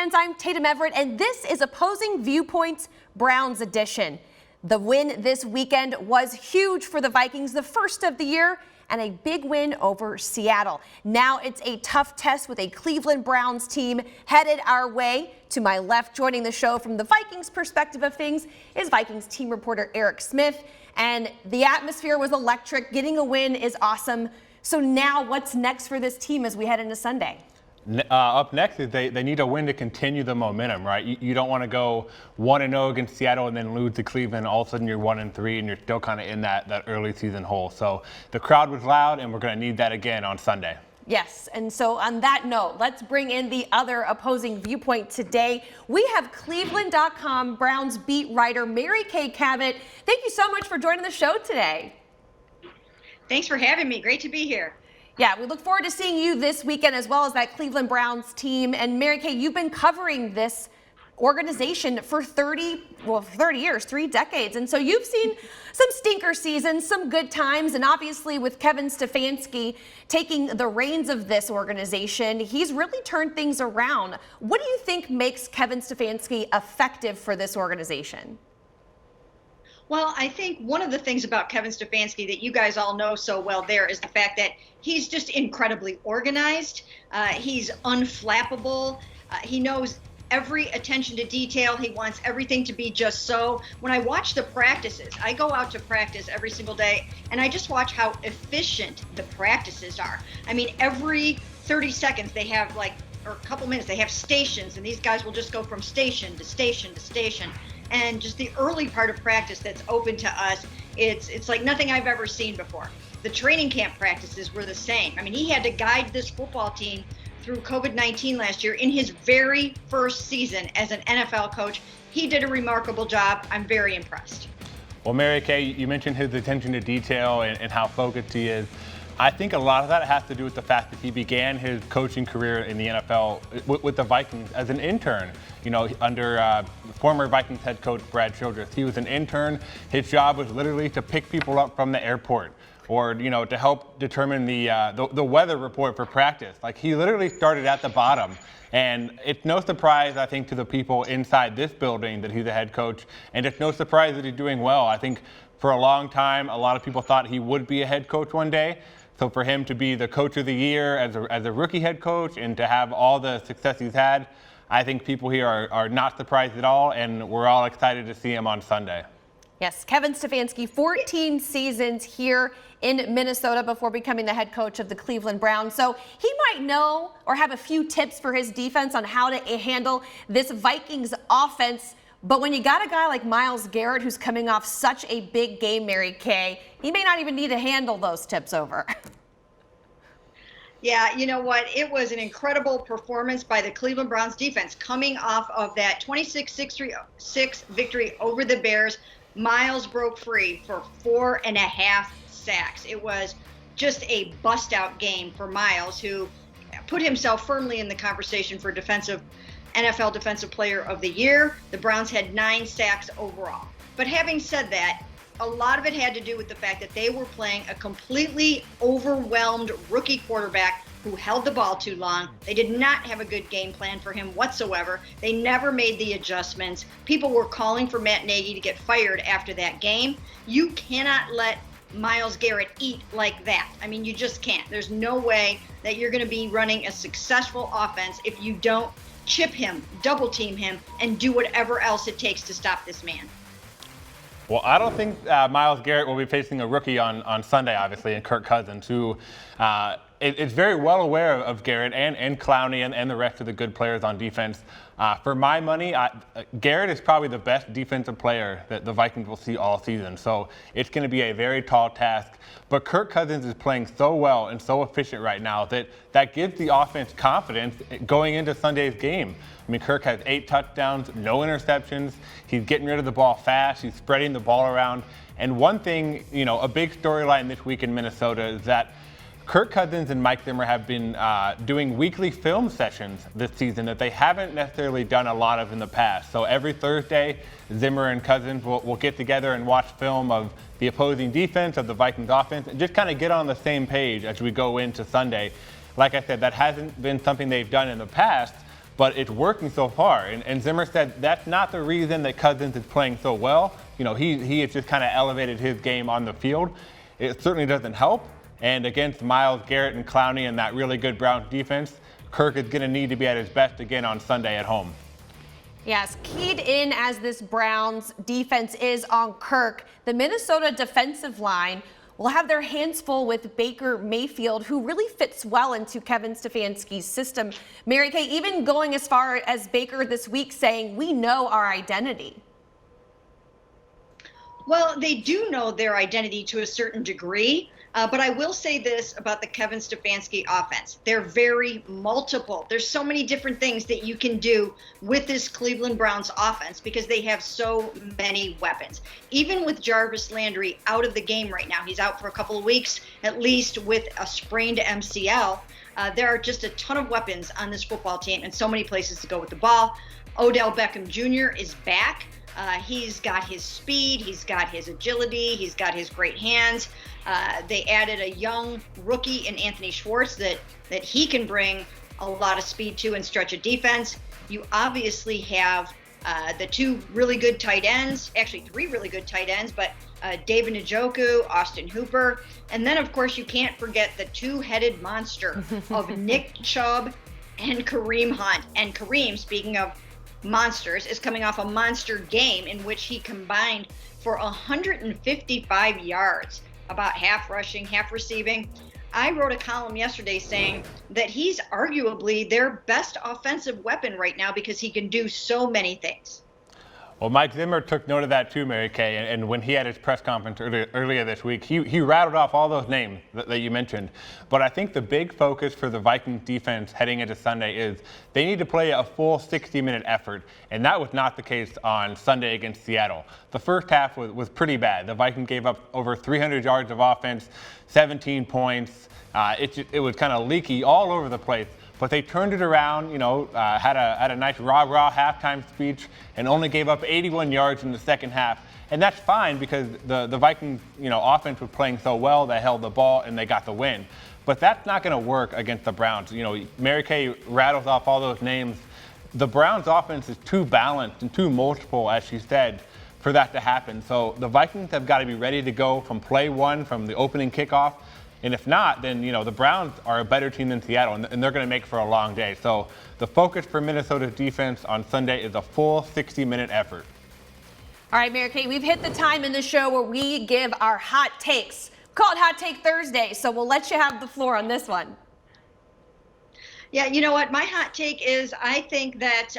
fans, I'm Tatum Everett, and this is Opposing Viewpoints Browns edition. The win this weekend was huge for the Vikings, the first of the year, and a big win over Seattle. Now it's a tough test with a Cleveland Browns team headed our way. To my left, joining the show from the Vikings perspective of things, is Vikings team reporter Eric Smith. And the atmosphere was electric. Getting a win is awesome. So now what's next for this team as we head into Sunday? Up next is they need a win to continue the momentum, right? You don't want to go 1-0 against Seattle and then lose to Cleveland. All of a sudden you're 1-3 and you're still kind of in that early season hole. So the crowd was loud, and we're going to need that again on Sunday. Yes, and so on that note, let's bring in the other opposing viewpoint today. We have Cleveland.com Browns beat writer Kay Cabot. Thank you so much for joining the show today. Thanks for having me. Great to be here. Yeah, we look forward to seeing you this weekend as well as that Cleveland Browns team. And Kay, you've been covering this organization for 30 years, 3 decades. And so you've seen some stinker seasons, some good times, and obviously with Kevin Stefanski taking the reins of this organization, he's really turned things around. What do you think makes Kevin Stefanski effective for this organization? Well, I think one of the things about Kevin Stefanski that you guys all know so well there is the fact that he's just incredibly organized. He's unflappable. He knows every attention to detail. He wants everything to be just so. When I watch the practices, I go out to practice every single day, and I just watch how efficient the practices are. I mean, every 30 seconds they have or a couple minutes, they have stations, and these guys will just go from station to station to station. And just the early part of practice that's open to us, it's like nothing I've ever seen before. The training camp practices were the same. I mean, he had to guide this football team through COVID-19 last year in his very first season as an NFL coach. He did a remarkable job. I'm very impressed. Well, Kay, you mentioned his attention to detail and how focused he is. I think a lot of that has to do with the fact that he began his coaching career in the NFL with the Vikings as an intern, under former Vikings head coach Brad Childress. He was an intern. His job was literally to pick people up from the airport or, to help determine the weather report for practice. Like, he literally started at the bottom. And it's no surprise, I think, to the people inside this building that he's a head coach. And it's no surprise that he's doing well. I think for a long time, a lot of people thought he would be a head coach one day. So for him to be the coach of the year as a rookie head coach and to have all the success he's had, I think people here are not surprised at all, and we're all excited to see him on Sunday. Yes, Kevin Stefanski, 14 seasons here in Minnesota before becoming the head coach of the Cleveland Browns. So he might know or have a few tips for his defense on how to handle this Vikings offense. But when you got a guy like Myles Garrett who's coming off such a big game, Kay, he may not even need to handle those tips over. Yeah, you know what? It was an incredible performance by the Cleveland Browns defense coming off of that 26-6 victory over the Bears. Myles broke free for 4.5 sacks. It was just a bust-out game for Myles, who put himself firmly in the conversation for NFL Defensive Player of the Year. The Browns had 9 sacks overall. But having said that, a lot of it had to do with the fact that they were playing a completely overwhelmed rookie quarterback who held the ball too long. They did not have a good game plan for him whatsoever. They never made the adjustments. People were calling for Matt Nagy to get fired after that game. You cannot let Myles Garrett eat like that. I mean, you just can't. There's no way that you're going to be running a successful offense if you don't chip him, double team him, and do whatever else it takes to stop this man. Well, I don't think Myles Garrett will be facing a rookie on Sunday, obviously, and Kirk Cousins, who is very well aware of Garrett and Clowney and the rest of the good players on defense. For my money, Garrett is probably the best defensive player that the Vikings will see all season. So it's going to be a very tall task. But Kirk Cousins is playing so well and so efficient right now that gives the offense confidence going into Sunday's game. I mean, Kirk has 8 touchdowns, no interceptions. He's getting rid of the ball fast. He's spreading the ball around. And one thing, a big storyline this week in Minnesota is that Kirk Cousins and Mike Zimmer have been doing weekly film sessions this season that they haven't necessarily done a lot of in the past. So every Thursday, Zimmer and Cousins will get together and watch film of the opposing defense, of the Vikings offense, and just kind of get on the same page as we go into Sunday. Like I said, that hasn't been something they've done in the past, but it's working so far. And Zimmer said that's not the reason that Cousins is playing so well. You know, he has just kind of elevated his game on the field. It certainly doesn't help. And against Myles Garrett and Clowney and that really good Browns defense, Kirk is going to need to be at his best again on Sunday at home. Yes, keyed in as this Browns defense is on Kirk, the Minnesota defensive line will have their hands full with Baker Mayfield, who really fits well into Kevin Stefanski's system. Mary Kay even going as far as Baker this week saying, "We know our identity." Well, they do know their identity to a certain degree, but I will say this about the Kevin Stefanski offense. They're very multiple. There's so many different things that you can do with this Cleveland Browns offense because they have so many weapons. Even with Jarvis Landry out of the game right now, he's out for a couple of weeks, at least with a sprained MCL. There are just a ton of weapons on this football team and so many places to go with the ball. Odell Beckham Jr. is back. He's got his speed, he's got his agility, he's got his great hands. They added a young rookie in Anthony Schwartz that he can bring a lot of speed to and stretch a defense. You obviously have the two really good tight ends, actually three really good tight ends, but David Njoku, Austin Hooper, and then of course you can't forget the two-headed monster of Nick Chubb and Kareem Hunt. And Kareem, speaking of monsters, is coming off a monster game in which he combined for 155 yards, about half rushing, half receiving. I wrote a column yesterday saying that he's arguably their best offensive weapon right now because he can do so many things. Well, Mike Zimmer took note of that too, Mary Kay, and when he had his press conference earlier this week, he rattled off all those names that you mentioned. But I think the big focus for the Vikings defense heading into Sunday is they need to play a full 60-minute effort, and that was not the case on Sunday against Seattle. The first half was pretty bad. The Vikings gave up over 300 yards of offense, 17 points. It was kind of leaky all over the place. But they turned it around, had a nice rah-rah halftime speech and only gave up 81 yards in the second half. And that's fine because the Vikings, offense was playing so well, they held the ball and they got the win. But that's not going to work against the Browns. Mary Kay rattles off all those names. The Browns offense is too balanced and too multiple, as she said, for that to happen. So the Vikings have got to be ready to go from play one, from the opening kickoff. And if not, then, the Browns are a better team than Seattle, and they're going to make for a long day. So the focus for Minnesota's defense on Sunday is a full 60-minute effort. All right, Mary Kay, we've hit the time in the show where we give our hot takes. We call it Hot Take Thursday, so we'll let you have the floor on this one. Yeah, you know what? My hot take is I think that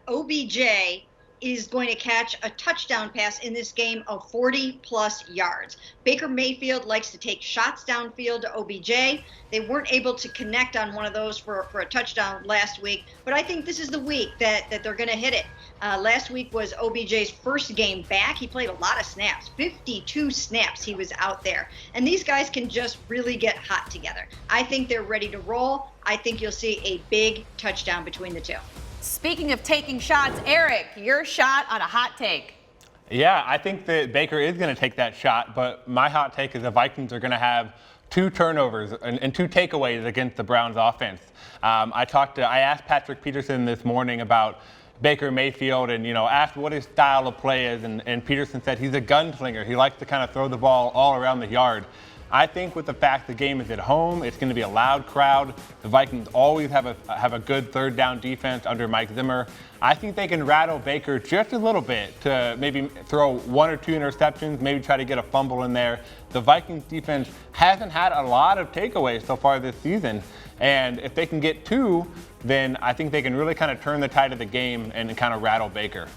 OBJ is going to catch a touchdown pass in this game of 40-plus yards. Baker Mayfield likes to take shots downfield to OBJ. They weren't able to connect on one of those for a touchdown last week, but I think this is the week that they're going to hit it. Last week was OBJ's first game back. He played a lot of snaps, 52 snaps he was out there. And these guys can just really get hot together. I think they're ready to roll. I think you'll see a big touchdown between the two. Speaking of taking shots, Eric, your shot on a hot take. Yeah, I think that Baker is going to take that shot, but my hot take is the Vikings are going to have 2 turnovers and 2 takeaways against the Browns offense. I asked Patrick Peterson this morning about Baker Mayfield and, asked what his style of play is, and Peterson said he's a gunslinger. He likes to kind of throw the ball all around the yard. I think with the fact the game is at home, it's going to be a loud crowd. The Vikings always have a good third down defense under Mike Zimmer. I think they can rattle Baker just a little bit to maybe throw 1 or 2 interceptions, maybe try to get a fumble in there. The Vikings defense hasn't had a lot of takeaways so far this season. And if they can get 2, then I think they can really kind of turn the tide of the game and kind of rattle Baker.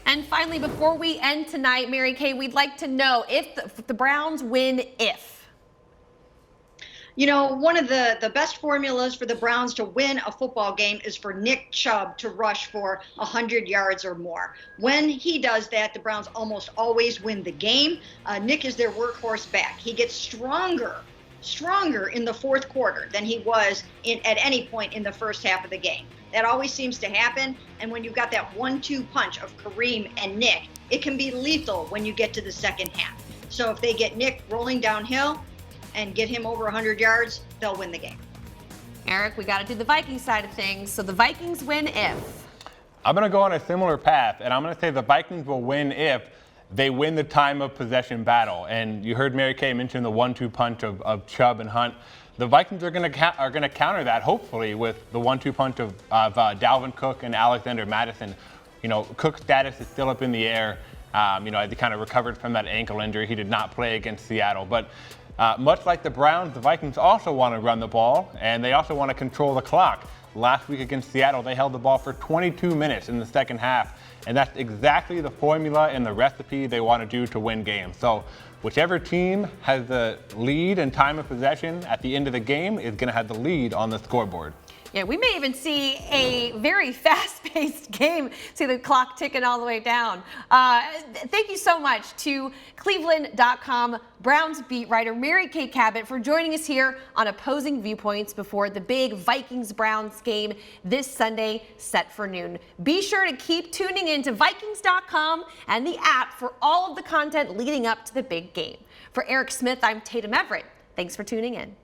And finally, before we end tonight, Mary Kay, we'd like to know if the Browns win if. One of the best formulas for the Browns to win a football game is for Nick Chubb to rush for 100 yards or more. When he does that, the Browns almost always win the game. Nick is their workhorse back. He gets stronger in the fourth quarter than he was at any point in the first half of the game. That always seems to happen, and when you've got that 1-2 punch of Kareem and Nick, it can be lethal when you get to the second half. So if they get Nick rolling downhill and get him over 100 yards, they'll win the game. Eric, we got to do the Vikings side of things. So the Vikings win if. I'm going to go on a similar path, and I'm going to say the Vikings will win if they win the time of possession battle. And you heard Mary Kay mention the 1-2 punch of Chubb and Hunt. The Vikings are going to counter that, hopefully, with the 1-2 punch of Dalvin Cook and Alexander Mattison. You know, Cook's status is still up in the air. You know, as he kind of recovered from that ankle injury, he did not play against Seattle. But much like the Browns, the Vikings also want to run the ball, and they also want to control the clock. Last week against Seattle, they held the ball for 22 minutes in the second half, and that's exactly the formula and the recipe they want to do to win games. So whichever team has the lead in time of possession at the end of the game is going to have the lead on the scoreboard. Yeah, we may even see a very fast-paced game, see the clock ticking all the way down. Thank you so much to Cleveland.com Browns beat writer Mary Kay Cabot for joining us here on Opposing Viewpoints before the big Vikings-Browns game this Sunday set for noon. Be sure to keep tuning in to Vikings.com and the app for all of the content leading up to the big game. For Eric Smith, I'm Tatum Everett. Thanks for tuning in.